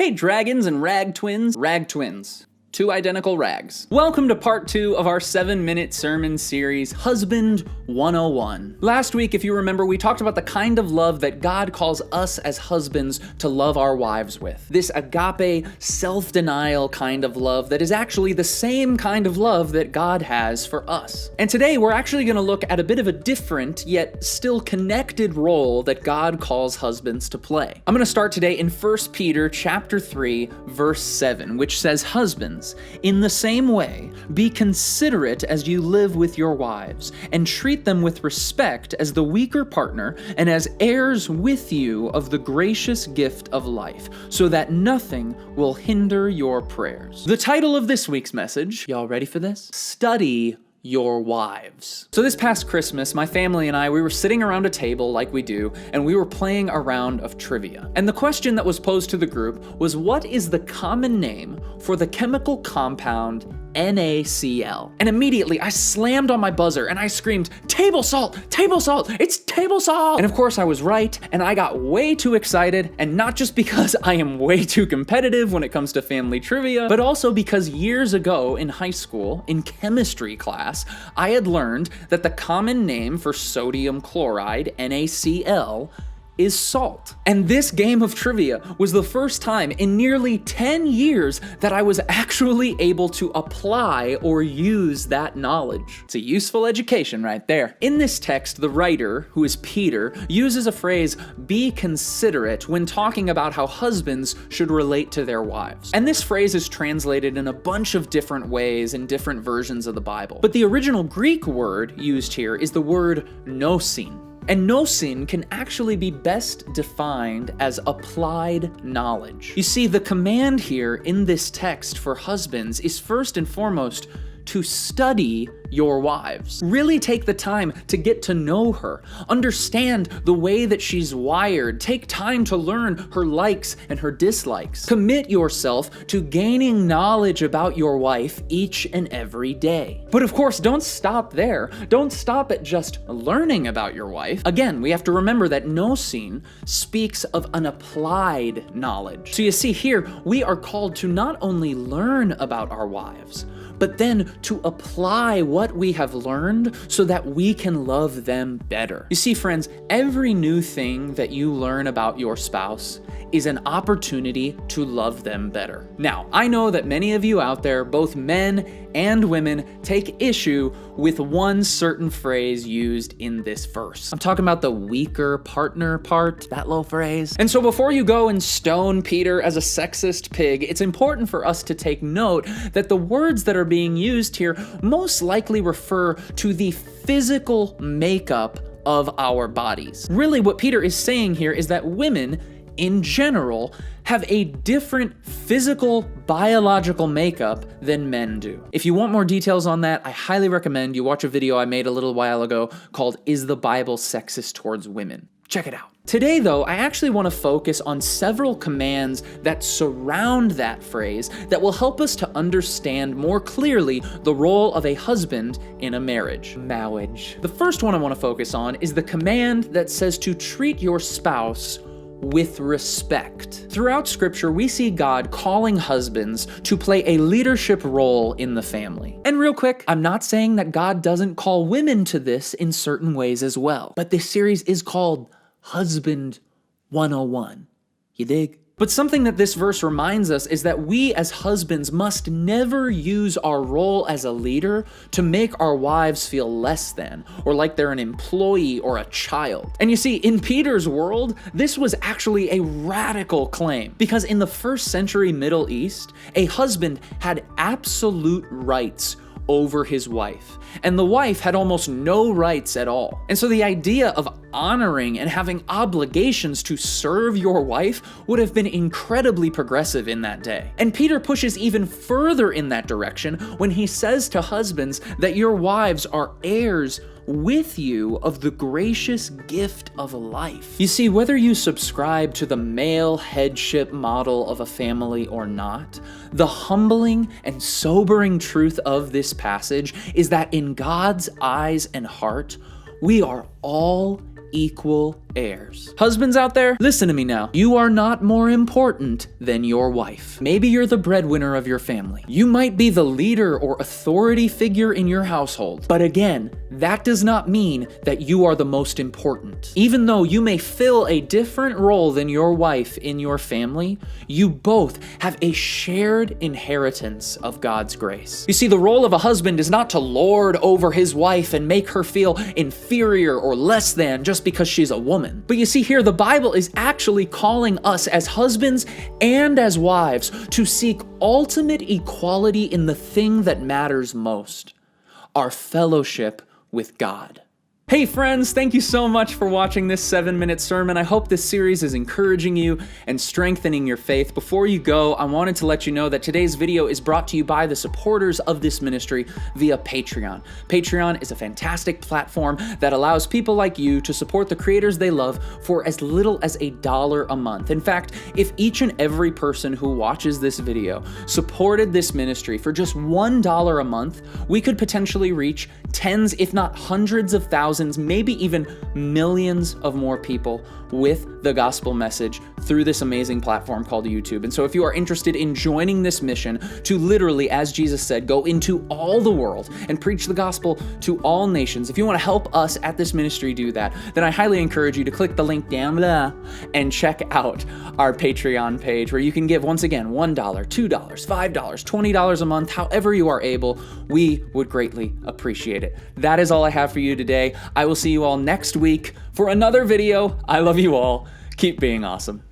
Hey, dragons and rag twins. Rag twins. Two identical rags. Welcome to part 2 of our 7-minute sermon series, Husband 101. Last week, if you remember, we talked about the kind of love that God calls us as husbands to love our wives with. This agape, self-denial kind of love that is actually the same kind of love that God has for us. And today, we're actually going to look at a bit of a different, yet still connected role that God calls husbands to play. I'm going to start today in 1 Peter chapter 3, verse 7, which says, "Husbands, in the same way, be considerate as you live with your wives, and treat them with respect as the weaker partner and as heirs with you of the gracious gift of life, so that nothing will hinder your prayers." The title of this week's message, y'all ready for this? Study your wives. So this past Christmas, my family and I, we were sitting around a table like we do, and we were playing a round of trivia. And the question that was posed to the group was, what is the common name for the chemical compound NaCl? And immediately I slammed on my buzzer and I screamed, table salt, it's table salt. And of course I was right, and I got way too excited, and not just because I am way too competitive when it comes to family trivia, but also because years ago in high school, in chemistry class, I had learned that the common name for sodium chloride, NaCl, is salt. And this game of trivia was the first time in nearly 10 years that I was actually able to apply or use that knowledge. It's a useful education right there. In this text, the writer, who is Peter, uses a phrase, be considerate, when talking about how husbands should relate to their wives. And this phrase is translated in a bunch of different ways in different versions of the Bible. But the original Greek word used here is the word nosin. And nosin can actually be best defined as applied knowledge. You see, the command here in this text for husbands is first and foremost to study your wives. Really take the time to get to know her, understand the way that she's wired, take time to learn her likes and her dislikes. Commit yourself to gaining knowledge about your wife each and every day. But of course, don't stop there. Don't stop at just learning about your wife. Again, we have to remember that nosin speaks of an applied knowledge. So you see here, we are called to not only learn about our wives, but then to apply what we have learned so that we can love them better. You see, friends, every new thing that you learn about your spouse is an opportunity to love them better. Now, I know that many of you out there, both men and women, take issue with one certain phrase used in this verse. I'm talking about the weaker partner part, that little phrase. And so before you go and stone Peter as a sexist pig, it's important for us to take note that the words that are being used here most likely refer to the physical makeup of our bodies. Really, what Peter is saying here is that women, in general, have a different physical, biological makeup than men do. If you want more details on that, I highly recommend you watch a video I made a little while ago called "Is the Bible Sexist Towards Women?" Check it out. Today, though, I actually want to focus on several commands that surround that phrase that will help us to understand more clearly the role of a husband in a marriage. The first one I want to focus on is the command that says to treat your spouse with respect. Throughout Scripture, we see God calling husbands to play a leadership role in the family. And real quick, I'm not saying that God doesn't call women to this in certain ways as well, but this series is called Husband 101. You dig? But something that this verse reminds us is that we as husbands must never use our role as a leader to make our wives feel less than, or like they're an employee or a child. And you see, in Peter's world, this was actually a radical claim, because in the first century Middle East, a husband had absolute rights over his wife, and the wife had almost no rights at all. And so the idea of honoring and having obligations to serve your wife would have been incredibly progressive in that day. And Peter pushes even further in that direction when he says to husbands that your wives are heirs with you of the gracious gift of life. You see, whether you subscribe to the male headship model of a family or not, the humbling and sobering truth of this passage is that in God's eyes and heart, we are all equal heirs. Husbands out there, listen to me now. You are not more important than your wife. Maybe you're the breadwinner of your family. You might be the leader or authority figure in your household. But again, that does not mean that you are the most important. Even though you may fill a different role than your wife in your family, you both have a shared inheritance of God's grace. You see, the role of a husband is not to lord over his wife and make her feel inferior or less than just because she's a woman. But you see here, the Bible is actually calling us as husbands and as wives to seek ultimate equality in the thing that matters most, our fellowship with God. Hey friends, thank you so much for watching this 7-minute sermon. I hope this series is encouraging you and strengthening your faith. Before you go, I wanted to let you know that today's video is brought to you by the supporters of this ministry via Patreon. Patreon is a fantastic platform that allows people like you to support the creators they love for as little as $1 a month. In fact, if each and every person who watches this video supported this ministry for just $1 a month, we could potentially reach tens, if not hundreds of thousands, maybe even millions of more people with the gospel message through this amazing platform called YouTube. And so if you are interested in joining this mission to literally, as Jesus said, go into all the world and preach the gospel to all nations, if you want to help us at this ministry do that, then I highly encourage you to click the link down below and check out our Patreon page where you can give, once again, $1, $2, $5, $20 a month, however you are able. We would greatly appreciate it. That is all I have for you today. I will see you all next week for another video. I love you all. Keep being awesome.